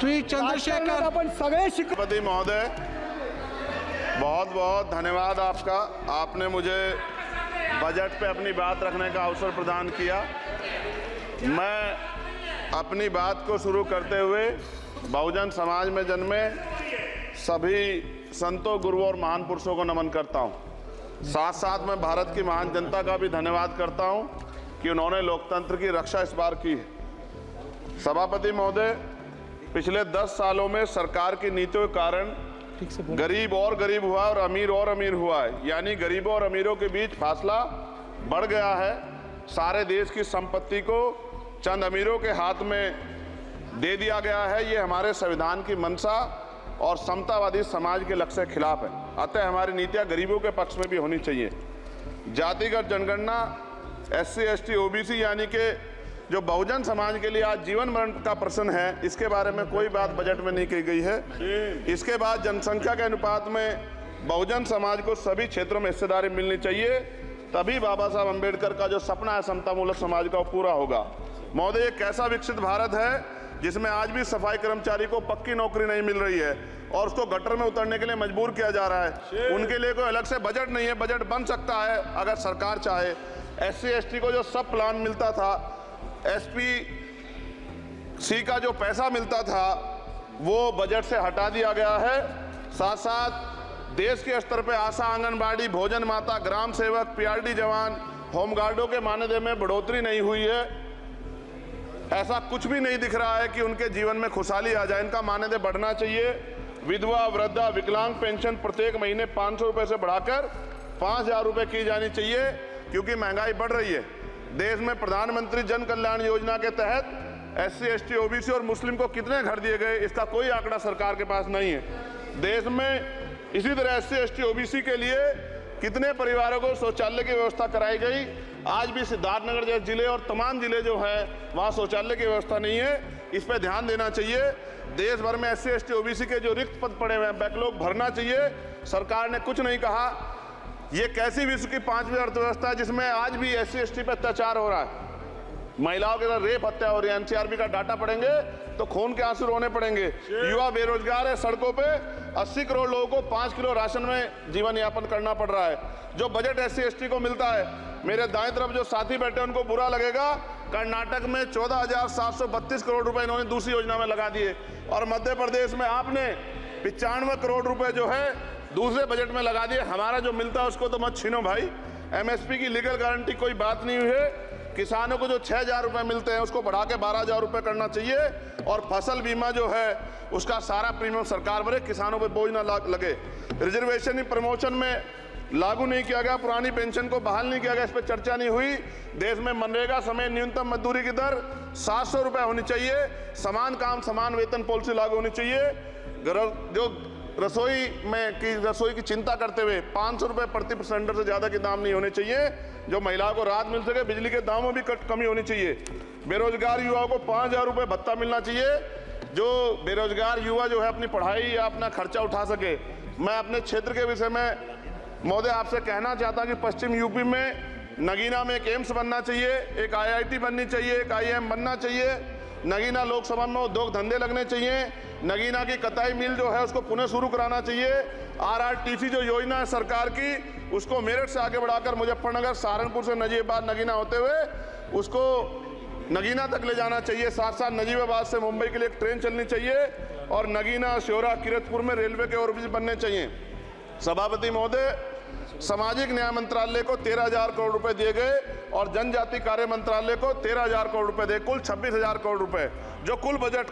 श्री चंद्रशेखर। आपण सगळे राष्ट्रपति महोदय, बहुत बहुत धन्यवाद आपका। आपने मुझे बजट पे अपनी बात रखने का अवसर प्रदान किया। मैं अपनी बात को शुरू करते हुए बहुजन समाज में जन्मे सभी संतों, गुरुओं और महान पुरुषों को नमन करता हूं। साथ साथ मैं भारत की महान जनता का भी धन्यवाद करता हूं कि उन्होंने लोकतंत्र की रक्षा इस बार की है। सभापति महोदय, पिछले 10 सालों में सरकार की नीतियों के कारण गरीब और गरीब हुआ और अमीर हुआ है, यानी गरीबों और अमीरों के बीच फासला बढ़ गया है। सारे देश की संपत्ति को चंद अमीरों के हाथ में दे दिया गया है। ये हमारे संविधान की मंशा और समतावादी समाज के लक्ष्य के खिलाफ है। अतः हमारी नीतियां गरीबों के पक्ष में भी होनी चाहिए। जातिगत जनगणना, SC, ST, OBC यानी कि जो बहुजन समाज के लिए आज जीवन मरण का प्रश्न है, इसके बारे में कोई बात बजट में नहीं की गई है। इसके बाद जनसंख्या के अनुपात में बहुजन समाज को सभी क्षेत्रों में हिस्सेदारी मिलनी चाहिए, तभी बाबा साहब अम्बेडकर का जो सपना है समतामूलक समाज का, वो पूरा होगा। महोदय, एक ऐसा विकसित भारत है जिसमें आज भी सफाई कर्मचारी को पक्की नौकरी नहीं मिल रही है और उसको गटर में उतरने के लिए मजबूर किया जा रहा है। उनके लिए कोई अलग से बजट नहीं है। बजट बन सकता है अगर सरकार चाहे। SC, ST को जो सब प्लान मिलता था, SPC का जो पैसा मिलता था, वो बजट से हटा दिया गया है। साथ साथ देश के स्तर पर आशा, आंगनबाड़ी, भोजन माता, ग्राम सेवक, PRD जवान, होमगार्डों के मानदेय में बढ़ोतरी नहीं हुई है। ऐसा कुछ भी नहीं दिख रहा है कि उनके जीवन में खुशहाली आ जाए। इनका मानदेय बढ़ना चाहिए। विधवा, वृद्धा, विकलांग पेंशन प्रत्येक महीने 500 रुपये से बढ़ाकर 5000 रुपये की जानी चाहिए, क्योंकि महंगाई बढ़ रही है। देश में प्रधानमंत्री जन कल्याण योजना के तहत SC, ST, OBC और मुस्लिम को कितने घर दिए गए, इसका कोई आंकड़ा सरकार के पास नहीं है। देश में इसी तरह SC, ST, OBC के लिए कितने परिवारों को शौचालय की व्यवस्था कराई गई। आज भी सिद्धार्थनगर जैसे जिले और तमाम जिले जो हैं, वहाँ शौचालय की व्यवस्था नहीं है। इस पर ध्यान देना चाहिए। देश भर में SC, ST, OBC के जो रिक्त पद पड़े हुए हैं, बैकलॉग भरना चाहिए। सरकार ने कुछ नहीं कहा। ये कैसी विश्व की 5वीं अर्थव्यवस्था है जिसमें आज भी SC, ST पे अत्याचार हो रहा है, महिलाओं के साथ रेप हत्या हो रही है। NCRB का डाटा पढ़ेंगे तो खून के आंसू रोने पड़ेंगे। युवा बेरोजगार है, सड़कों पे 80 करोड़ लोगों को 5 किलो राशन में जीवन यापन करना पड़ रहा है। जो बजट SC, ST को मिलता है, मेरे दाएं तरफ जो साथी बैठे हैं उनको बुरा लगेगा, कर्नाटक में 14,732 करोड़ रुपए इन्होंने दूसरी योजना में लगा दिए और मध्य प्रदेश में आपने 95 करोड़ रुपए जो है दूसरे बजट में लगा दिए। हमारा जो मिलता है उसको तो मत छीनो भाई। MSP की लीगल गारंटी कोई बात नहीं हुई है। किसानों को जो 6,000 रुपये मिलते हैं उसको बढ़ा के 12,000 रुपये करना चाहिए और फसल बीमा जो है उसका सारा प्रीमियम सरकार भरे, किसानों पे बोझ ना लगे। रिजर्वेशन ही प्रमोशन में लागू नहीं किया गया, पुरानी पेंशन को बहाल नहीं किया गया, इस पर चर्चा नहीं हुई। देश में मनरेगा समय न्यूनतम मजदूरी की दर 700 रुपये होनी चाहिए। समान काम समान वेतन पॉलिसी लागू होनी चाहिए। जो रसोई की चिंता करते हुए 500 रुपये प्रति सिलेंडर से ज़्यादा के दाम नहीं होने चाहिए, जो महिलाओं को राहत मिल सके। बिजली के दामों में भी कमी होनी चाहिए। बेरोजगार युवाओं को 5,000 रुपये भत्ता मिलना चाहिए, जो बेरोजगार युवा जो है अपनी पढ़ाई या अपना खर्चा उठा सके। मैं अपने क्षेत्र के विषय में महोदय आपसे कहना चाहता हूँ कि पश्चिम यूपी में नगीना में एक एम्स बनना चाहिए, एक IIT बननी चाहिए, एक IIM बनना चाहिए। नगीना लोकसभा में उद्योग धंधे लगने चाहिए। नगीना की कताई मिल जो है उसको पुनः शुरू कराना चाहिए। RRTC जो योजना है सरकार की, उसको मेरठ से आगे बढ़ाकर मुजफ्फरनगर, सहारनपुर से नजीबाबाद नगीना होते हुए उसको नगीना तक ले जाना चाहिए। साथ साथ नजीबाबाद से मुंबई के लिए एक ट्रेन चलनी चाहिए और नगीना, श्योरा, किरतपुर में रेलवे के ओवरब्रिज बनने चाहिए। सभापति महोदय, सामाजिक न्याय मंत्रालय को 13,000 करोड़ रुपए दिए गए और जनजाति कार्य मंत्रालय को 13,000 करोड़ रुपए दिए, कुल 26,000 करोड़ रुपए। जो कुल बजट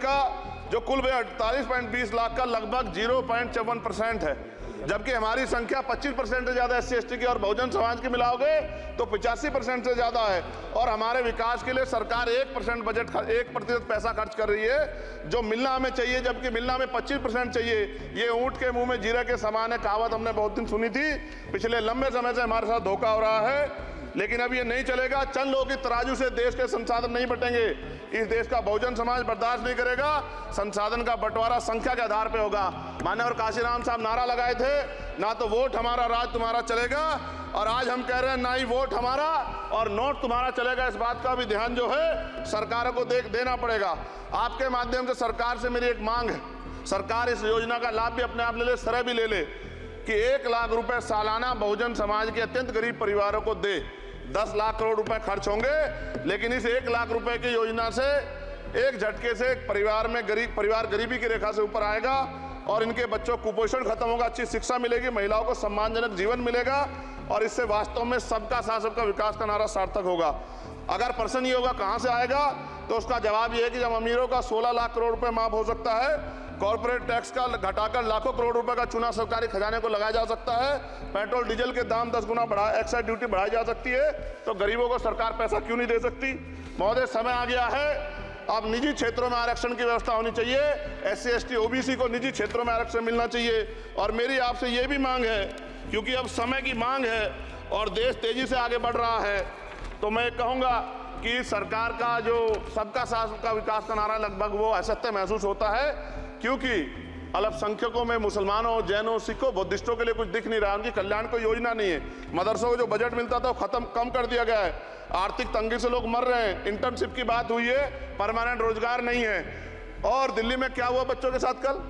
48.20 लाख का लगभग 0.54% है, जबकि हमारी संख्या 25% से ज्यादा SC, ST की और बहुजन समाज की मिलाओगे तो 85% से ज्यादा है। और हमारे विकास के लिए सरकार 1% बजट 1% पैसा खर्च कर रही है, जो मिलना हमें चाहिए, जबकि मिलना हमें 25% चाहिए। ये ऊंट के मुंह में जीरा के समान है, कहावत हमने बहुत दिन सुनी थी। पिछले लंबे समय से हमारे साथ धोखा हो रहा है, लेकिन अब ये नहीं चलेगा। चंद लोगों की तराजू से देश के संसाधन नहीं बटेंगे। इस देश का बहुजन समाज बर्दाश्त नहीं करेगा। संसाधन का बंटवारा संख्या के आधार पे होगा। माननीय काशीराम साहब नारा लगाए थे, ना तो वोट हमारा राज तुम्हारा चलेगा, और आज हम कह रहे हैं ना ही वोट हमारा और नोट तुम्हारा चलेगा। इस बात का भी ध्यान जो है सरकारों को देना पड़ेगा। आपके माध्यम से सरकार से मेरी एक मांग है, सरकार इस योजना का लाभ भी अपने आप ले ले, सरह भी ले ले कि 1 लाख रुपए सालाना बहुजन समाज के अत्यंत गरीब परिवारों को दे। 10 लाख करोड़ रुपए खर्च होंगे, लेकिन इस 1 लाख रुपए की योजना से एक झटके से एक परिवार में परिवार गरीबी की रेखा से ऊपर आएगा और इनके बच्चों को कुपोषण खत्म होगा, अच्छी शिक्षा मिलेगी, महिलाओं को सम्मानजनक जीवन मिलेगा और इससे वास्तव में सबका साथ सबका विकास का नारा सार्थक होगा। अगर प्रश्न ये होगा कहां से आएगा, तो उसका जवाब ये है कि जब अमीरों का 16 लाख करोड़ रुपए माफ हो सकता है, कॉर्पोरेट टैक्स का घटाकर लाखों करोड़ रुपए का चुना सरकारी खजाने को लगाया जा सकता है, पेट्रोल डीजल के दाम 10 गुना एक्साइज ड्यूटी बढ़ाई जा सकती है, तो गरीबों को सरकार पैसा क्यों नहीं दे सकती। महोदय, समय आ गया है, अब निजी क्षेत्रों में आरक्षण की व्यवस्था होनी चाहिए। SC ST OBC को निजी क्षेत्रों में आरक्षण मिलना चाहिए। और मेरी आपसे ये भी मांग है, क्योंकि अब समय की मांग है और देश तेजी से आगे बढ़ रहा है, तो मैं कहूँगा कि सरकार का जो सबका साथ सबका विकास का नारा लगभग वो असत्य महसूस होता है, क्योंकि अल्पसंख्यकों में मुसलमानों, जैनों, सिखों, बुद्धिस्टों के लिए कुछ दिख नहीं रहा, उनकी कल्याण कोई योजना नहीं है। मदरसों को जो बजट मिलता था वो कम कर दिया गया है, आर्थिक तंगी से लोग मर रहे हैं, इंटर्नशिप की बात हुई है, परमानेंट रोजगार नहीं है। और दिल्ली में क्या हुआ बच्चों के साथ कल,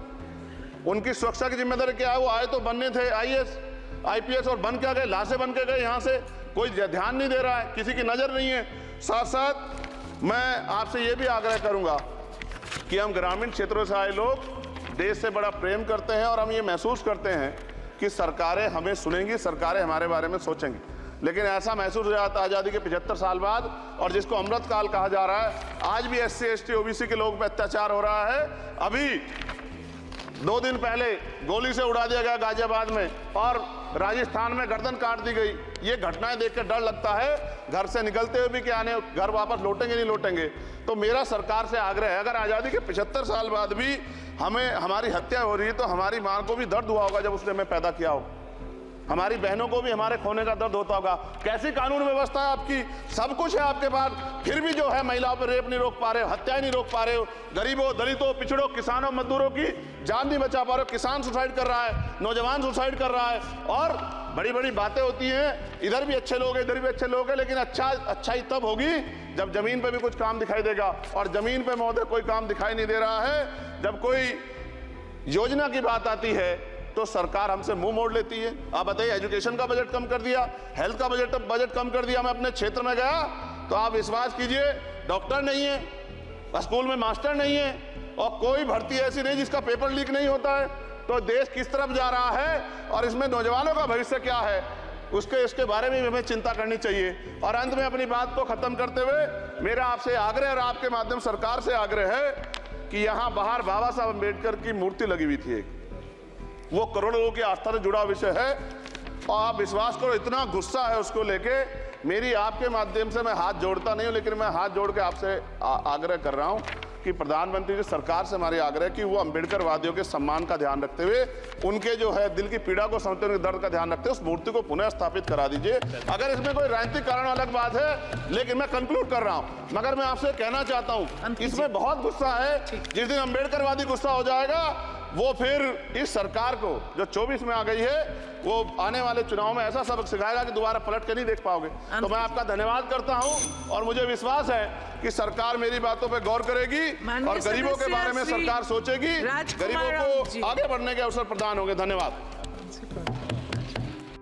उनकी सुरक्षा की जिम्मेदारी क्या है, वो आए तो बनने थे IAS IPS और बन क्या गए, लाशें बन के गए, यहाँ से कोई ध्यान नहीं दे रहा है, किसी की नजर नहीं है। साथ साथ मैं आपसे ये भी आग्रह करूंगा कि हम ग्रामीण क्षेत्रों से आए लोग देश से बड़ा प्रेम करते हैं और हम ये महसूस करते हैं कि सरकारें हमें सुनेंगी, सरकारें हमारे बारे में सोचेंगी, लेकिन ऐसा महसूस हो जाता है आज़ादी के 75 साल बाद, और जिसको अमृत काल कहा जा रहा है, आज भी SC ST OBC के लोगों पर अत्याचार हो रहा है। अभी 2 दिन पहले गोली से उड़ा दिया गया गाजियाबाद में और राजस्थान में गर्दन काट दी गई। ये घटनाएं देख के डर लगता है, घर से निकलते हुए भी कि आने घर वापस लौटेंगे नहीं लौटेंगे। तो मेरा सरकार से आग्रह है, अगर आज़ादी के 75 साल बाद भी हमारी हत्या हो रही है, तो हमारी मां को भी दर्द हुआ होगा जब उसने हमें पैदा किया हो, हमारी बहनों को भी हमारे खोने का दर्द होता होगा। कैसी कानून व्यवस्था है आपकी, सब कुछ है आपके पास, फिर भी जो है महिलाओं पर रेप नहीं रोक पा रहे हो, हत्याएं नहीं रोक पा रहे हो, गरीबों, दलितों, पिछड़ों, किसानों, मजदूरों की जान नहीं बचा पा रहे हो। किसान सुसाइड कर रहा है, नौजवान सुसाइड कर रहा है, और बड़ी बड़ी बातें होती हैं, इधर भी अच्छे लोग हैं, इधर भी अच्छे लोग हैं, लेकिन अच्छाई तब होगी जब जमीन पे भी कुछ काम दिखाई देगा। और जमीन पे महोदय कोई काम दिखाई नहीं दे रहा है। जब कोई योजना की बात आती है तो सरकार हमसे मुंह मोड़ लेती है। आप बताइए, एजुकेशन का बजट कम कर दिया, हेल्थ का बजट कम कर दिया। मैं अपने क्षेत्र में गया तो आप विश्वास कीजिए, डॉक्टर नहीं है, स्कूल में मास्टर नहीं है, और कोई भर्ती ऐसी नहीं जिसका पेपर लीक नहीं होता है। तो देश किस तरफ जा रहा है और इसमें नौजवानों का भविष्य क्या है, इसके बारे में भी हमें चिंता करनी चाहिए। और अंत में अपनी बात को खत्म करते हुए मेरा आपसे आग्रह और आपके माध्यम सरकार से आग्रह है कि यहाँ बाहर बाबा साहब अम्बेडकर की मूर्ति लगी हुई थी, वो करोड़ों लोगों की आस्था से जुड़ा विषय है, और आप विश्वास करो इतना गुस्सा है उसको लेके। मेरी आपके माध्यम से मैं हाथ जोड़ता नहीं हूं, लेकिन मैं हाथ जोड़ के आपसे आग्रह कर रहा हूं कि प्रधानमंत्री जी, सरकार से हमारी आग्रह कि वो अम्बेडकर वादियों के सम्मान का ध्यान रखते हुए, उनके जो है दिल की पीड़ा को समझते हुए, दर्द का ध्यान रखते हुए उस मूर्ति को पुनः स्थापित करा दीजिए। अगर इसमें कोई राजनीतिक कारण अलग बात है, लेकिन मैं कंक्लूड कर रहा हूं। मगर मैं आपसे कहना चाहता हूं, इसमें बहुत गुस्सा है। जिस दिन अम्बेडकर वादी गुस्सा हो जाएगा, वो फिर इस सरकार को जो 24 में आ गई है, वो आने वाले चुनाव में ऐसा सबक सिखाएगा कि दोबारा पलट के नहीं देख पाओगे। तो मैं आपका धन्यवाद करता हूं और मुझे विश्वास है कि सरकार मेरी बातों पे गौर करेगी और गरीबों के बारे में सरकार सोचेगी, गरीबों को आगे बढ़ने के अवसर प्रदान होंगे। धन्यवाद।